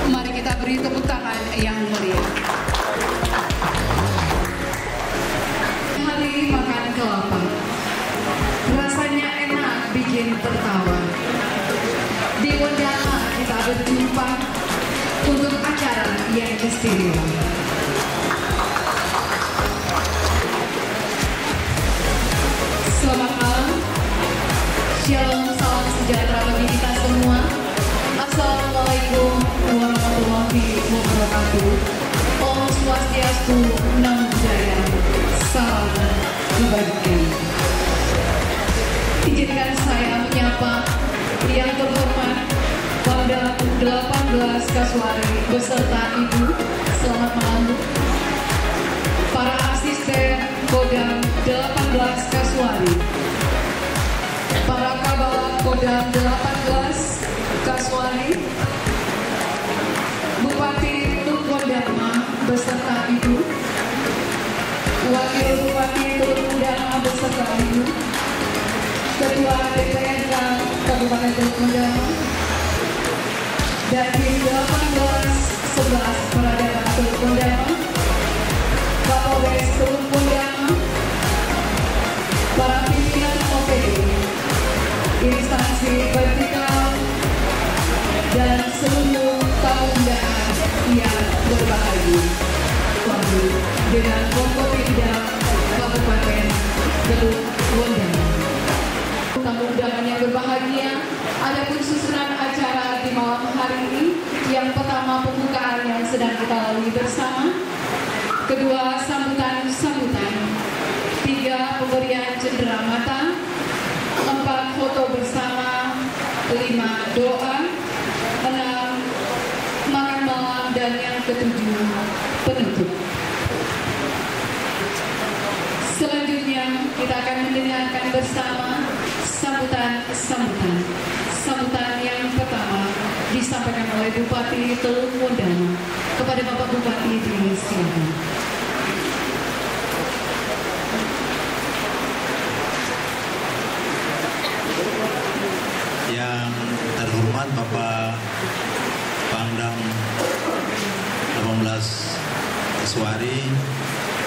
Mari kita beri tepuk tangan yang mulia. Hari makan kelapa, rasanya enak bikin tertawa. Di Wondama kita berjumpa untuk acara yang istimewa. Selamat malam, shalom, salam sejahtera bagi kita semua. Assalamualaikum warahmatullahi wabarakatuh. Om Swastiastu, Namo Buddhaya, salam kebajikan. Izinkan saya menyapa yang terhormat Pangdam 18 Kasuari beserta Ibu. Selamat malam Bu. Para asisten Kodam 18 Kasuari, para Kabala Kodam 18 Kasuari, Bupati Teluk Wondama beserta Ibu, Wakil Bupati Teluk Wondama beserta Ibu, Ketua DPRD Kabupaten Teluk Wondama, dan di 18-11 Peradaban Teluk Wondama, Kapolres Teluk Wondama, para pimpinan OPD, instansi vertikal, dan seluruh tamu undangan yang berbahagia. Dengan Forkopimda Kabupaten Teluk Wondama. Tamu undangan yang berbahagia, adapun susunan acara di malam hari ini, yang pertama pembukaan yang sedang kita lalui bersama, kedua sambutan-sambutan, tiga pemberian cenderamata, 4 foto bersama, 5 doa, 6 makan malam, dan yang ketujuh penutup. Selanjutnya kita akan mendengarkan bersama sambutan yang pertama disampaikan oleh Bupati Teluk Wondama. Kepada Bapak Bupati disilakan. Yang terhormat Bapak Pangdam 18 Kasuari,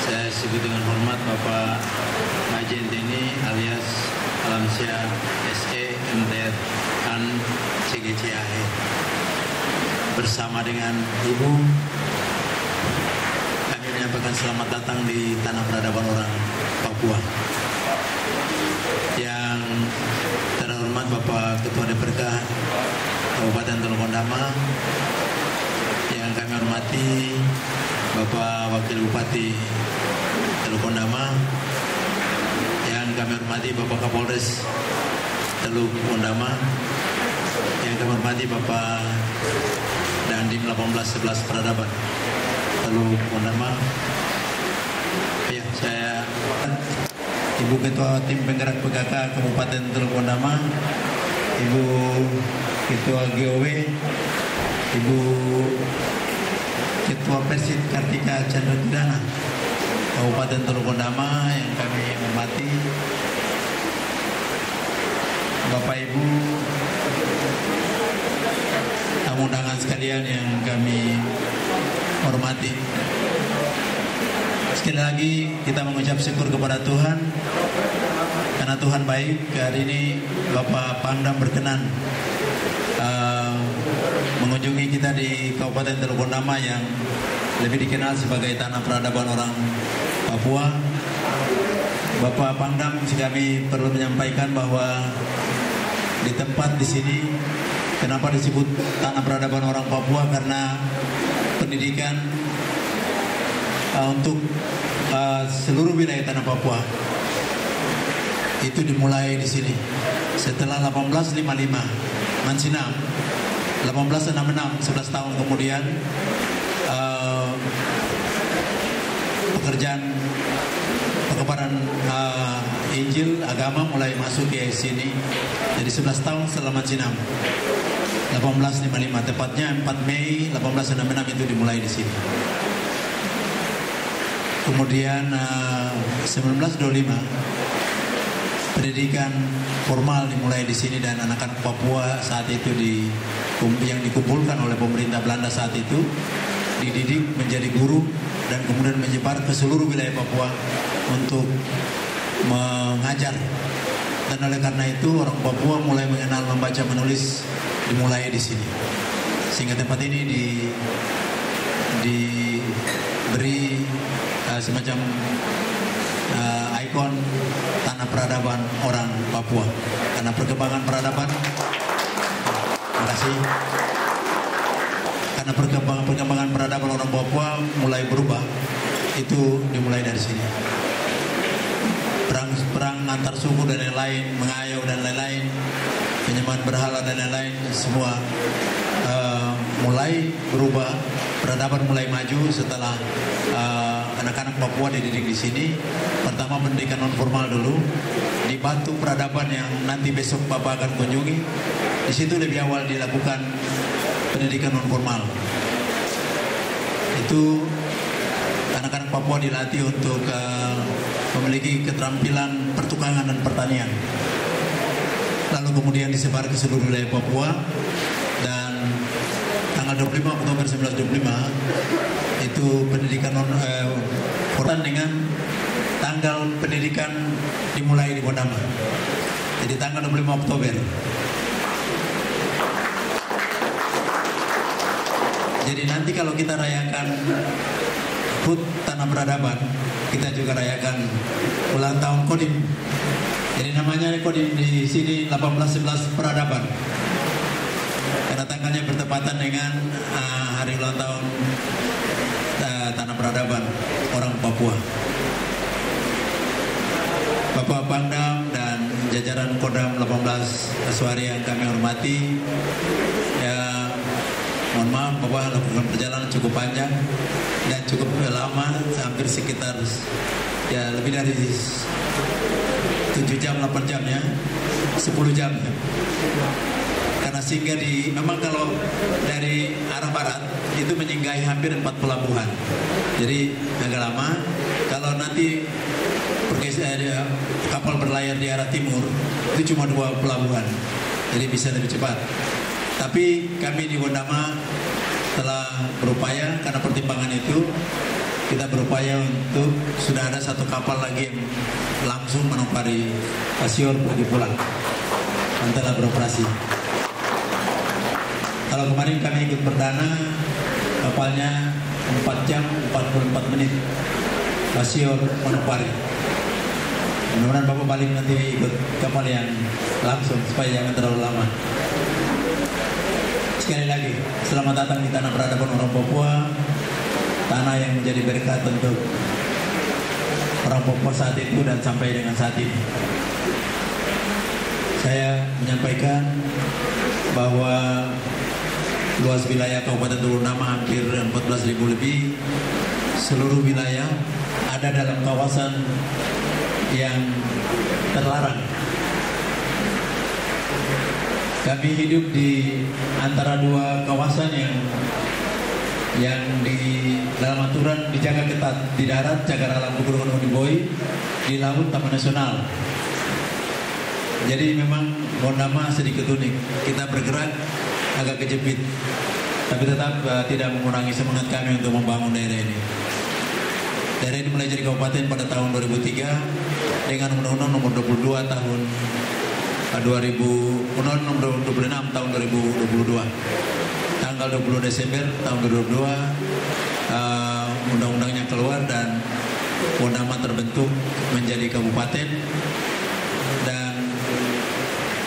saya sebut dengan hormat Bapak Majen Deni alias Alamsyah SE MTR Han CGCAE, bersama dengan Ibu kami menyampaikan selamat datang di tanah peradaban orang Papua. Yang terhormat Bapak Ketua DPRD Kabupaten Teluk Wondama, yang kami hormati Bapak Wakil Bupati Teluk Wondama, yang kami hormati Bapak Kapolres Teluk Wondama, yang kami hormati Bapak Dandim 1811 Peradaban Teluk Pondama. Ya, saya Ibu Ketua Tim Penggerak PKK Kabupaten Teluk Pondama, Ibu Ketua GOW, Ibu Ketua Persid Kartika Chandra Kidana Kabupaten Teluk Pondama yang kami hormati, Bapak Ibu tamu undangan sekalian yang kami hormati. Sekali lagi kita mengucap syukur kepada Tuhan karena Tuhan baik. Hari ini Bapak Pangdam berkenan mengunjungi kita di Kabupaten Teluk Pondama yang lebih dikenal sebagai tanah peradaban orang Papua. Bapak Pangdam, kami perlu menyampaikan bahwa di tempat di sini, kenapa disebut tanah peradaban orang Papua? Karena pendidikan untuk seluruh wilayah tanah Papua itu dimulai di sini. Setelah 1855 Mansinam, 1866, 11 tahun kemudian pekerjaan penyebaran Injil agama mulai masuk ke sini. Jadi 11 tahun setelah Mansinam, 1855, tepatnya 4 Mei 1866 itu dimulai di sini. Kemudian 1925 pendidikan formal dimulai di sini dan anak-anak Papua saat itu yang dikumpulkan oleh pemerintah Belanda saat itu dididik menjadi guru dan kemudian menyebar ke seluruh wilayah Papua untuk mengajar. Dan oleh karena itu orang Papua mulai mengenal membaca menulis dimulai di sini. Sehingga tempat ini diberi semacam ikon tanah peradaban orang Papua. Karena perkembangan peradaban, terima kasih. Karena perkembangan peradaban orang Papua mulai berubah, itu dimulai dari sini. Perang antar suku dan lain-lain, mengayau dan lain-lain, penyembahan berhala dan lain-lain, semua mulai berubah. Peradaban mulai maju setelah anak-anak Papua dididik di sini. Pertama pendidikan non formal dulu di Batu Peradaban yang nanti besok Bapak akan kunjungi. Di situ lebih awal dilakukan pendidikan non formal. Itu anak-anak Papua dilatih untuk memiliki keterampilan pertukangan dan pertanian. Lalu kemudian disebar ke seluruh wilayah Papua dan tanggal 25 Oktober 1925 itu pendidikan formal dengan tanggal pendidikan dimulai di Pondama. Jadi tanggal 25 Oktober. Jadi nanti kalau kita rayakan HUT Tanah Peradaban, kita juga rayakan ulang tahun Kodim. Jadi namanya Kodim di sini 1811 Peradaban. Karena tanggalnya bertepatan dengan hari ulang tahun Tanah Peradaban orang Papua. Bapak Pangdam dan jajaran Kodam 18 Aswari yang kami hormati, ya mohon maaf Bapak lakukan perjalanan cukup panjang dan cukup lama, hampir sekitar ya lebih dari 7 jam, 8 jam ya, 10 jam ya. Karena singgah memang kalau dari arah barat itu menyinggahi hampir 4 pelabuhan. Jadi agak lama. Kalau nanti kapal berlayar di arah timur itu cuma 2 pelabuhan. Jadi bisa lebih cepat. Tapi kami di Pondama telah berupaya, karena pertimbangan itu kita berupaya untuk sudah ada 1 kapal lagi yang langsung menopari Pasior pergi pulang dan telah beroperasi. Kalau kemarin kami ikut perdana, kapalnya 4 jam 44 menit Pasior Monopari. Mudah-mudahan Bapak balik nanti ikut kapal yang langsung supaya jangan terlalu lama. Sekali lagi, selamat datang di tanah peradaban orang Papua, tanah yang menjadi berkat untuk orang Papua saat itu dan sampai dengan saat ini. Saya menyampaikan bahwa luas wilayah Kabupaten Teluk Gundama hampir 14.000 lebih. Seluruh wilayah ada dalam kawasan yang terlarang. Kami hidup di antara dua kawasan yang di dalam aturan dijaga ketat. Di darat Cagar Alam Pegunungan Oniboi, di laut Taman Nasional. Jadi memang Gundama sedikit unik. Kita bergerak agak kejepit, tapi tetap tidak mengurangi semangat kami untuk membangun daerah ini. Daerah ini mulai jadi kabupaten pada tahun 2003 dengan Undang-Undang Nomor 22 tahun 26 tahun 2022. Tanggal 20 Desember tahun 2022 undang-undangnya keluar dan Gundama terbentuk menjadi kabupaten. Dan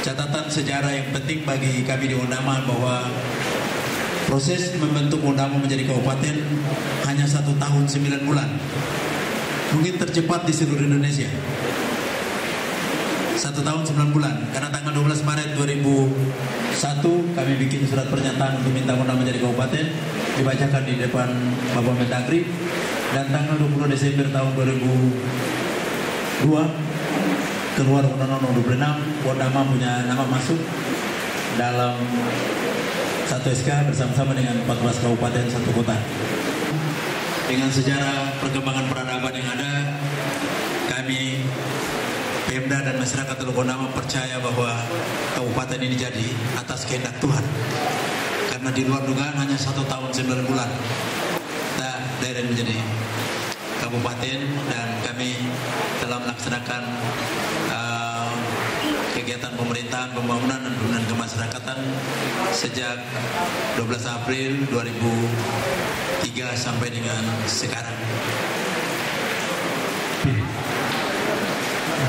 catatan sejarah yang penting bagi kami di Gundama bahwa proses membentuk Gundama menjadi kabupaten hanya 1 tahun 9 bulan. Mungkin tercepat di seluruh Indonesia. 1 tahun 9 bulan. Karena tanggal 12 Maret 2001 kami bikin surat pernyataan untuk minta Gundama menjadi kabupaten, dibacakan di depan Bapak Mendagri, dan tanggal 20 Desember tahun 2002 keluar Undang-Undang Nomor 26, Gundama punya nama masuk dalam satu SK bersama-sama dengan 14 kabupaten 1 kota. Dengan sejarah perkembangan peradaban yang ada, kami Pemda dan masyarakat Teluk Gundama percaya bahwa kabupaten ini jadi atas kehendak Tuhan. Karena di luar dugaan hanya 1 tahun 9 bulan daerah ini menjadi kabupaten, dan kami telah melaksanakan kegiatan pemerintahan, pembangunan dan pembangunan kemasyarakatan sejak 12 April 2003 sampai dengan sekarang.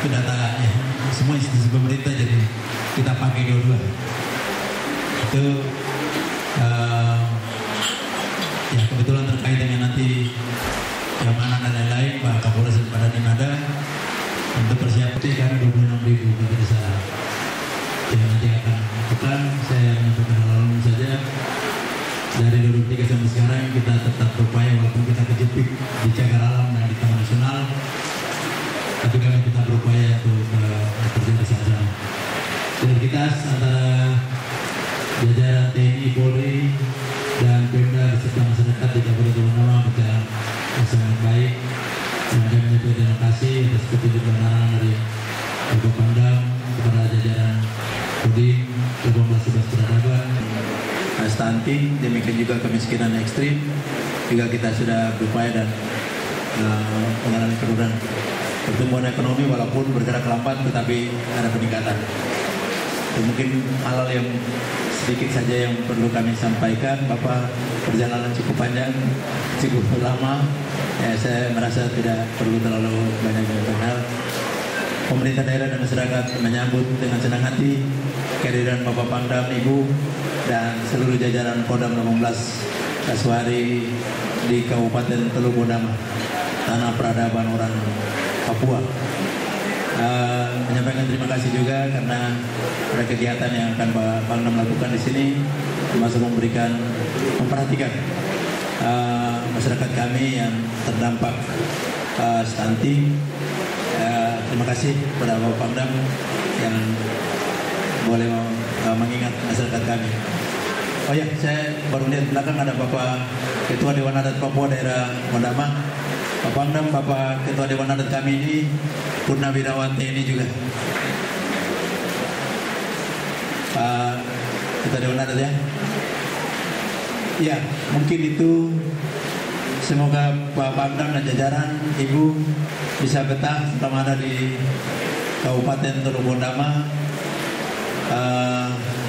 Itu datanya, semua institusi pemerintah jadi kita pakai dua-dua. Itu ya kebetulan terkait dengan nanti keamanan dan lain-lain, Pak Kapolres dan Pak Dandim ada untuk persiapan kan 26.000 bagi desa yang nanti akan lakukan. Saya menyampaikan hal saja. Dari 2003 sampai sekarang kita tetap berupaya, walaupun kita kejepit di Cagar Alam dan di Taman Nasional, tapi kami kita berupaya untuk bekerja bersama-sama. Sinergitas antara jajaran TNI, Polri, dan Pemda beserta masyarakat di Kabupaten Gundama berjalan sangat baik. Dan kami menyampaikan terima kasih atas petunjuk dan arahan dari Bapak Pangdam kepada jajaran Kodim 1811 Peradaban, stunting, demikian juga kemiskinan ekstrim. Juga kita sudah berupaya dan mengalami penurunan pertumbuhan ekonomi, walaupun bergerak lambat tetapi ada peningkatan. Itu mungkin hal-hal yang sedikit saja yang perlu kami sampaikan. Bapak perjalanan cukup panjang, cukup lama. Ya, saya merasa tidak perlu terlalu banyak hal. Pemerintah daerah dan masyarakat menyambut dengan senang hati kehadiran Bapak Pangdam, Ibu, dan seluruh jajaran Kodam 18 Kasuari di Kabupaten Teluk Gundama, tanah peradaban orang Papua. Menyampaikan terima kasih juga karena ada kegiatan yang akan Pak Pangdam lakukan di sini, termasuk memperhatikan masyarakat kami yang terdampak stunting. Terima kasih kepada Bapak Pangdam yang boleh mengingat masyarakat kami. Oh ya, saya baru lihat belakang ada Bapak Ketua Dewan Adat Papua Daerah Gundama. Pak Pangdam, Bapak Ketua Dewan Adat kami ini Purnawirawan TNI juga. Pak Ketua Dewan Adat ya. Ya, mungkin itu. Semoga Pak Pangdam dan jajaran Ibu bisa betah selama ada di Kabupaten Teluk Gundama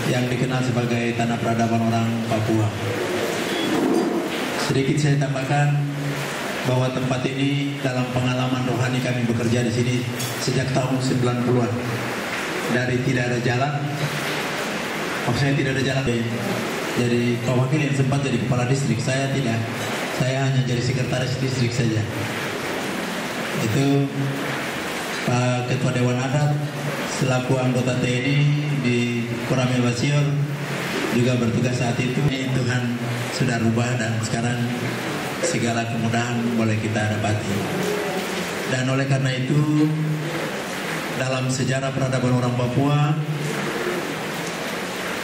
yang dikenal sebagai tanah peradaban orang Papua. Sedikit saya tambahkan bahwa tempat ini dalam pengalaman rohani kami bekerja di sini sejak tahun 90-an. Dari tidak ada jalan, maksudnya tidak ada jalan. Jadi Pak Wakil yang sempat jadi kepala distrik, saya tidak. Saya hanya jadi sekretaris distrik saja. Itu Pak Ketua Dewan Adat selaku anggota TNI di Koramil Basior juga bertugas saat itu. Tuhan sudah rubah dan sekarang segala kemudahan boleh kita dapati. Dan oleh karena itu, dalam sejarah peradaban orang Papua,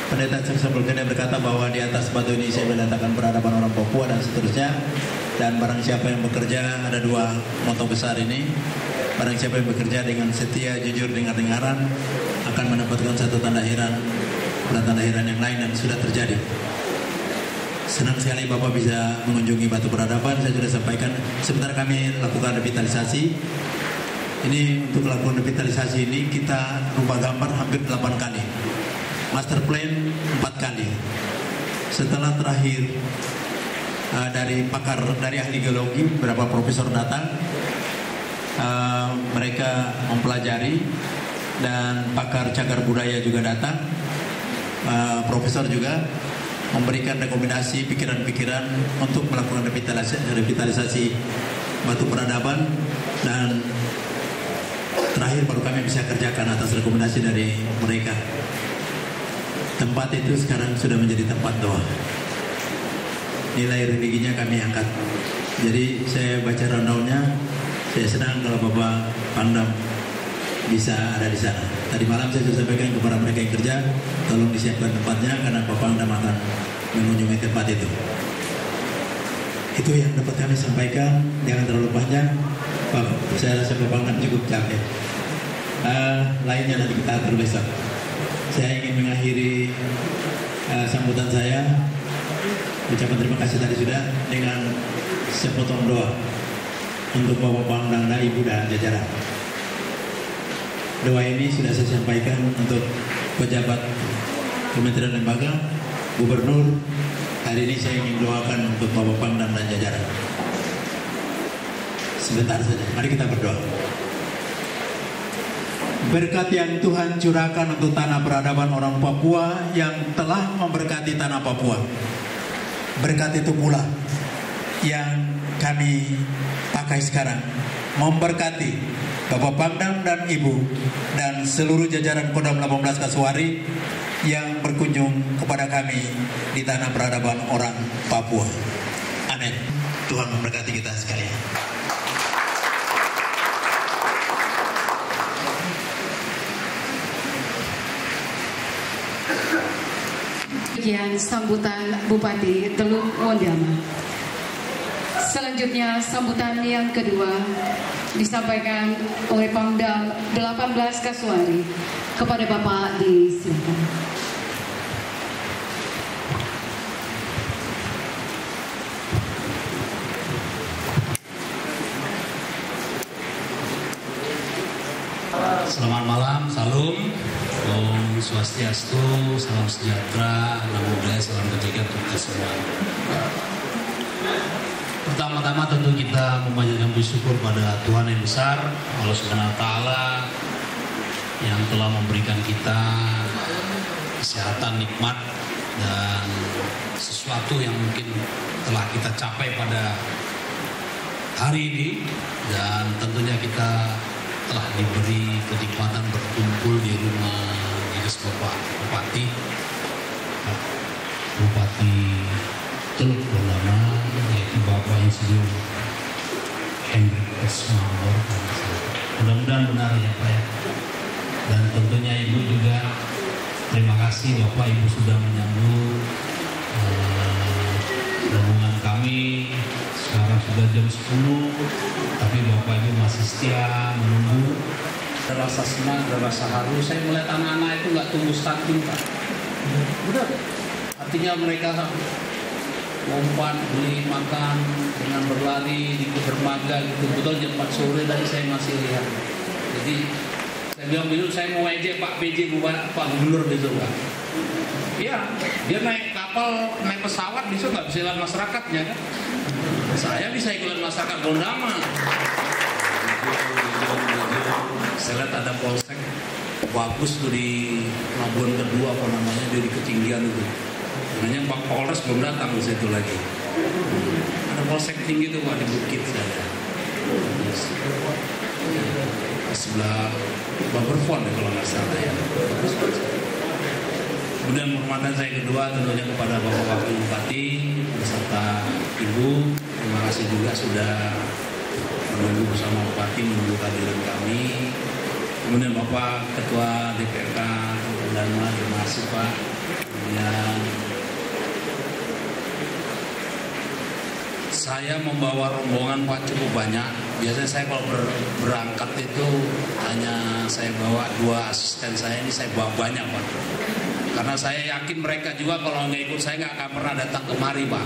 Pendeta Caksa Bulkende berkata bahwa di atas batu ini saya meletakkan peradaban orang Papua dan seterusnya. Dan barang siapa yang bekerja, ada dua moto besar ini. Barang siapa yang bekerja dengan setia, jujur, dengar-dengaran, akan mendapatkan satu tanda heran dan tanda heran yang lain, dan sudah terjadi. Senang sekali Bapak bisa mengunjungi Batu Peradaban. Saya sudah sampaikan, sebentar kami lakukan revitalisasi. Ini untuk lakukan revitalisasi ini kita rubah gambar hampir 8 kali, master plan 4 kali. Setelah terakhir dari pakar, dari ahli geologi, beberapa profesor datang, mereka mempelajari, dan pakar cagar budaya juga datang, profesor juga memberikan rekomendasi pikiran-pikiran untuk melakukan revitalisasi Batu Peradaban. Dan terakhir baru kami bisa kerjakan atas rekomendasi dari mereka. Tempat itu sekarang sudah menjadi tempat doa. Nilai religinya kami angkat. Jadi saya baca rundown-nya, saya senang kalau Bapak Pangdam bisa ada di sana. Tadi malam saya sudah sampaikan kepada mereka yang kerja, tolong disiapkan tempatnya karena Bapak Pangdam akan mengunjungi tempat itu. Itu yang dapat kami sampaikan, jangan terlalu panjang. Saya rasa Bapak Pangdam cukup capek. Lainnya nanti kita atur besok. Saya ingin mengakhiri sambutan saya, ucapan terima kasih tadi sudah dengan sepotong doa untuk Bapak Pangdam dan Ibu dan jajaran. Doa ini sudah saya sampaikan untuk pejabat kementerian lembaga, gubernur. Hari ini saya ingin doakan untuk Bapak Pangdam dan jajaran. Sebentar saja, mari kita berdoa. Berkat yang Tuhan curahkan untuk tanah peradaban orang Papua yang telah memberkati tanah Papua. Berkat itu pula yang kami pakai sekarang, memberkati Bapak Pangdam dan Ibu dan seluruh jajaran Kodam 18 Kasuari yang berkunjung kepada kami di tanah peradaban orang Papua. Amin. Tuhan memberkati kita sekalian. Demikian sambutan Bupati Teluk Wondama. Selanjutnya sambutan yang kedua disampaikan oleh Pangdam 18 Kasuari. Kepada Bapak disilakan. Selamat malam, salam, Om Swastiastu, salam sejahtera, namo buddhaya, salam kebajikan untuk kita semua. Pertama-tama tentu kita memanjatkan puji syukur pada Tuhan yang besar, Allah Subhanahu wa Ta'ala, yang telah memberikan kita kesehatan, nikmat, dan sesuatu yang mungkin telah kita capai pada hari ini. Dan tentunya kita telah diberi kenikmatan berkumpul di rumah dinas Bupati Teluk Wondama, yaitu Bapak Insinyur Hendrik Esmawar. Mudah-mudahan benar ya Pak ya. Dan tentunya Ibu juga terima kasih Bapak Ibu sudah menyambut rombongan kami. Sekarang sudah jam 10, tapi Bapak Ibu masih setia menunggu. Ada rasa senang, ada rasa haru. Saya melihat anak-anak itu nggak tumbuh stunting Pak. Benar. Artinya mereka lompat, beli makan dengan berlari di dermaga gitu. Betul jam 4 sore tadi saya masih lihat. Jadi saya bilang dulu saya mau ejek Pak PJ Pak Gubernur besok Pak. Iya, dia naik kapal, naik pesawat besok nggak bisa lihat masyarakatnya kan. Saya bisa ikutan masyarakat Wondama. Saya lihat ada polsek bagus tuh di Labuan Kedua apa namanya, dia di ketinggian itu. Hanya Pak Polres belum datang di situ lagi. Ada polsek tinggi tuh Pak di Bukit saya. Di sebelah Baberfon ya kalau nggak salah ya. Kemudian penghormatan saya kedua tentunya kepada Bapak Wakil Bupati beserta Ibu. Terima kasih juga sudah menunggu bersama Bupati menunggu kehadiran kami. Kemudian Bapak Ketua DPRK Dharma, terima kasih Pak. Kemudian saya membawa rombongan Pak cukup banyak. Biasanya saya kalau berangkat itu hanya saya bawa 2 asisten saya, ini saya bawa banyak Pak. Karena saya yakin mereka juga kalau nggak ikut saya nggak akan pernah datang kemari Pak.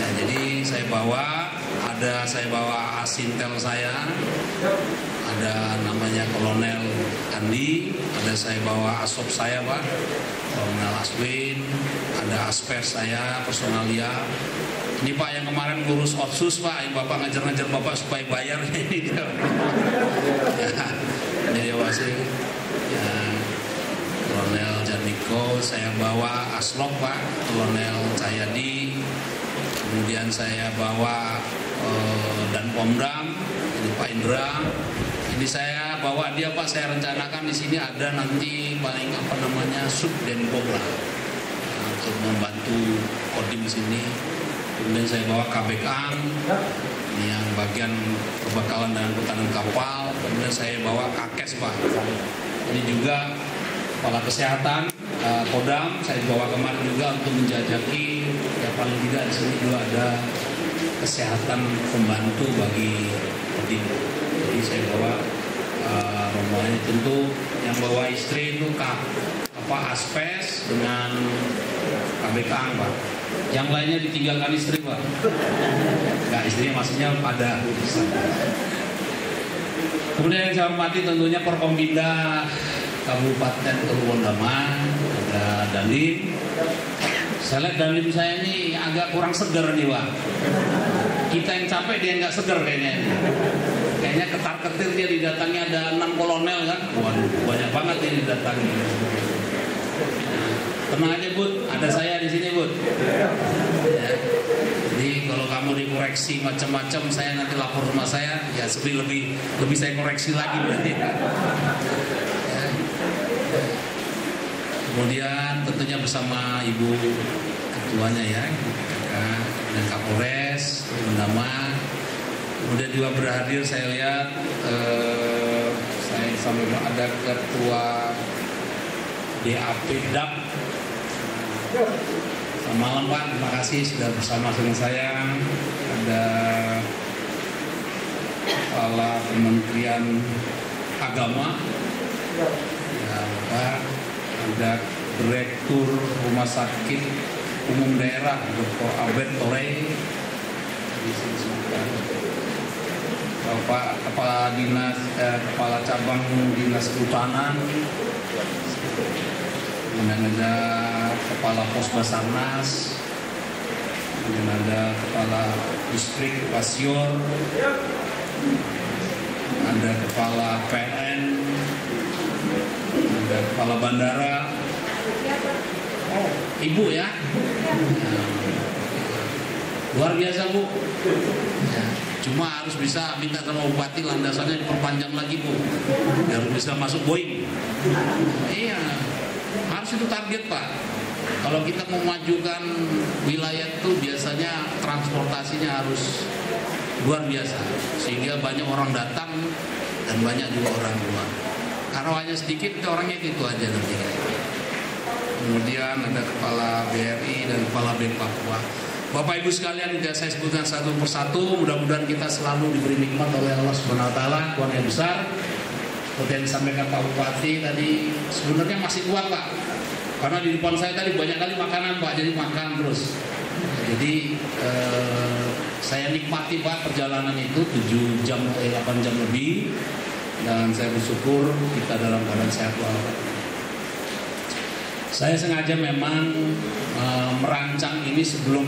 Ya, jadi saya bawa asintel saya, ada namanya Kolonel Andi, ada saya bawa asop saya Pak, Kolonel Aswin, ada asper saya, personalia. Ini Pak yang kemarin ngurus otsus Pak, yang Bapak ngajar-ngajar Bapak supaya bayar ini dia. Ya, jadi masih ya, Kolonel Janiko, saya bawa Aslok Pak, Kolonel Cahyadi, kemudian saya bawa dan Pomdam, ini Pak Indra. Ini saya bawa dia Pak, saya rencanakan di sini ada nanti paling Subdenpom lah untuk membantu kodim di sini. Kemudian saya bawa KBKAN, ini yang bagian kebakalan dan angkutan kapal. Kemudian saya bawa KAKES Pak. Ini juga kepala kesehatan Kodam, saya bawa kemarin juga untuk menjajaki, ya paling tidak di sini juga ada kesehatan pembantu bagi kodim. Jadi saya bawa rombongan tentu yang bawa istri itu Aspes dengan KBKAN Pak. Yang lainnya ditinggalkan istri Pak. Enggak, istrinya maksudnya pada. Kemudian yang saya hormati tentunya Forkompinda Kabupaten Purwodama, ada Dandim. Saya lihat Dandim saya ini agak kurang seger nih Pak. Kita yang capek dia nggak seger kayaknya. Kayaknya ketar-ketir dia didatangi ada 6 kolonel kan. Waduh, banyak banget ini didatangi. Tenang aja Bud, ada saya di sini Bud. Ya. Jadi kalau kamu dikoreksi macam-macam, saya nanti lapor rumah saya, ya lebih saya koreksi lagi berarti. Ya. Kemudian tentunya bersama Ibu Ketuanya ya, dan Kapolres, Bendama. Kemudian juga berhadir saya lihat, saya sampai ada Ketua DAP DAP. Selamat malam Pak, terima kasih sudah bersama dengan saya. Ada Kepala Kementerian Agama, ya Pak. Ada Direktur Rumah Sakit Umum Daerah Dr. Abed Torey. Bapak Kepala Dinas Kepala Cabang Dinas Kehutanan. Kemudian ada Kepala Pos Basarnas, kemudian ada Kepala Distrik Pasior, ada Kepala PLN, ada Kepala Bandara. Oh, Ibu ya, luar biasa Bu. Ya, cuma harus bisa minta sama Bupati landasannya diperpanjang lagi Bu, biar bisa masuk Boeing. Iya. Harus itu target Pak. Kalau kita memajukan wilayah itu biasanya transportasinya harus luar biasa, sehingga banyak orang datang dan banyak juga orang keluar. Karena hanya sedikit orangnya itu aja nanti. Kemudian ada Kepala BRI dan Kepala BEM Papua. Bapak Ibu sekalian, tidak saya sebutkan satu persatu. Mudah-mudahan kita selalu diberi nikmat oleh Allah Subhanahu Wa Taala, Tuhan yang besar. Seperti yang disampaikan Pak Bupati tadi, sebenarnya masih kuat Pak, karena di depan saya tadi banyak kali makanan Pak, jadi makan terus. Jadi saya nikmati Pak perjalanan itu 8 jam lebih, dan saya bersyukur kita dalam keadaan sehat walafiat. Saya sengaja memang merancang ini sebelum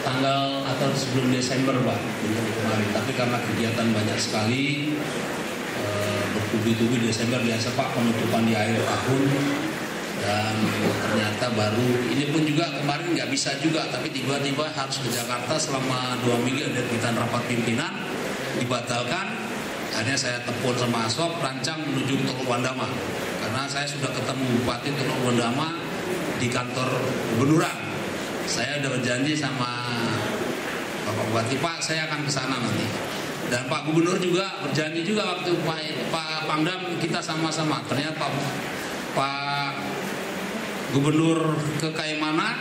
tanggal atau sebelum Desember Pak, kemarin. Tapi karena kegiatan banyak sekali, bertubi-tubi Desember biasa Pak, penutupan di akhir tahun, dan ternyata baru ini pun juga kemarin nggak bisa juga, tapi tiba-tiba harus ke Jakarta selama 2 minggu ada kegiatan rapat pimpinan dibatalkan. Akhirnya saya telepon sama Asop, rancang menuju ke Tol Pandama karena saya sudah ketemu Bupati Teluk Wondama di kantor gubernuran. Saya udah berjanji sama Bapak Bupati, Pak saya akan ke sana nanti. Dan Pak Gubernur juga berjanji juga waktu Pak Pangdam kita sama-sama. Ternyata Pak Gubernur ke Kaimana,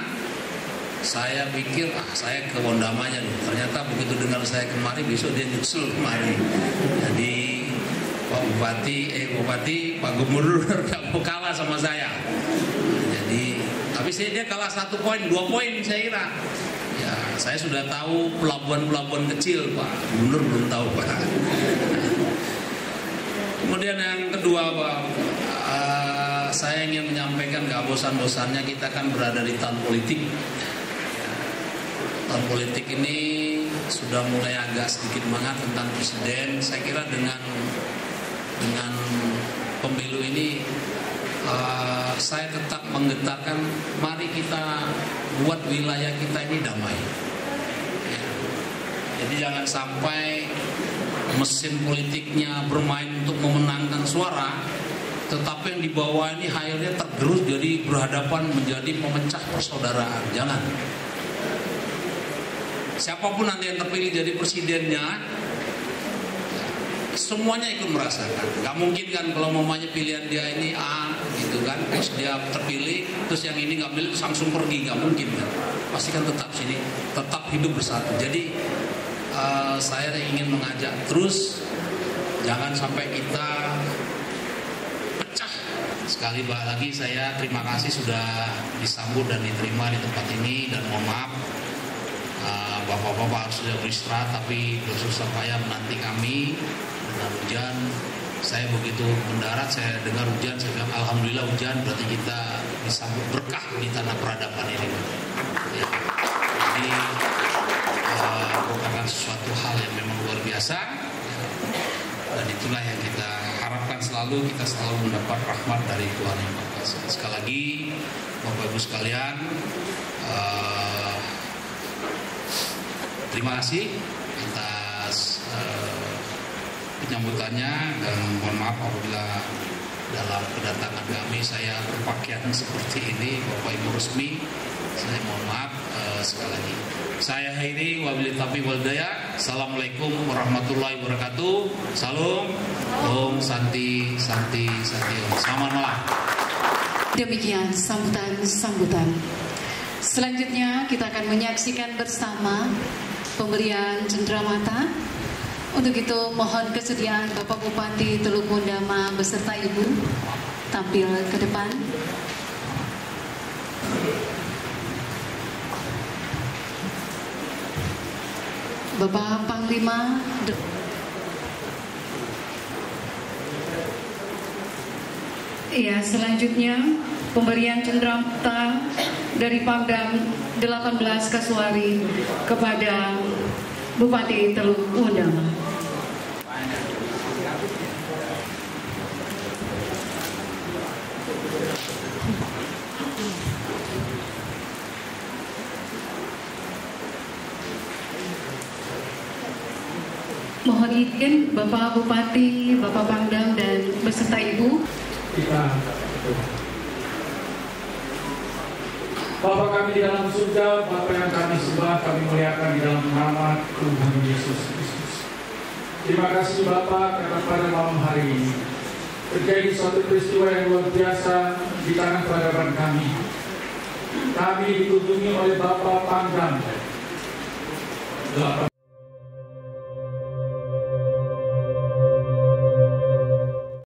saya pikir saya ke Wondamanya dulu. Ternyata begitu dengar saya kemari, besok dia nyusul kemari. Jadi Pak Bupati, Pak Gubernur gak mau kalah sama saya. Jadi tapi dia kalah 1 poin, 2 poin saya kira. Ya, saya sudah tahu pelabuhan-pelabuhan kecil, Pak Gubernur belum tahu, Pak. Kemudian yang kedua, Pak, saya ingin menyampaikan gak bosan-bosannya kita kan berada di tahun politik. Tahun politik ini sudah mulai agak sedikit mengangkat tentang presiden. Saya kira dengan pemilu ini saya tetap menggetarkan, mari kita buat wilayah kita ini damai. Ya. Jadi jangan sampai mesin politiknya bermain untuk memenangkan suara, tetapi yang di bawah ini akhirnya tergerus jadi berhadapan menjadi pemecah persaudaraan. Jangan. Siapapun nanti yang terpilih jadi presidennya, semuanya ikut merasakan. Gak mungkin kan kalau mamanya pilihan dia ini A gitu kan, terus dia terpilih, terus yang ini gak pilih terus langsung pergi, gak mungkin kan. Pasti kan tetap sini, tetap hidup bersatu. Jadi saya ingin mengajak terus, jangan sampai kita pecah. Sekali lagi saya terima kasih sudah disambut dan diterima di tempat ini, dan mohon maaf bapak-bapak harus sudah beristirahat tapi bersusah payah menanti kami dengan hujan. Saya begitu mendarat, saya dengar hujan, saya bilang alhamdulillah hujan, berarti kita disambut berkah di tanah peradaban ini. Ya. Jadi merupakan sesuatu hal yang memang luar biasa, dan itulah yang kita harapkan selalu, kita selalu mendapat rahmat dari Tuhan Yang Maha Kuasa. Sekali lagi Bapak Ibu sekalian, terima kasih atas penyambutannya, dan mohon maaf apabila dalam kedatangan kami saya berpakaian seperti ini, Bapak Ibu resmi, saya mohon maaf sekali lagi. Saya akhiri, wabillahi taufiq wal hidayah. Assalamualaikum warahmatullahi wabarakatuh. Salam, Om Santi, Santi, Santi, Om. Selamat malam. Demikian sambutan. Selanjutnya kita akan menyaksikan bersama pemberian cenderamata. Untuk itu mohon kesediaan Bapak Bupati Teluk Wondama beserta Ibu tampil ke depan. Bapak Panglima Iya, selanjutnya pemberian cenderamata dari Pangdam 18 Kasuari kepada Bupati Teluk Wondama. Mohon izin Bapak Bupati, Bapak Pangdam dan beserta Ibu. Bapa kami di dalam surga, Bapa yang kami sembah, kami muliakan di dalam nama Tuhan Yesus Kristus. Terima kasih Bapa karena pada malam hari ini terjadi suatu peristiwa yang luar biasa di tanah peradaban kami. Kami dikunjungi oleh Bapak Pangdam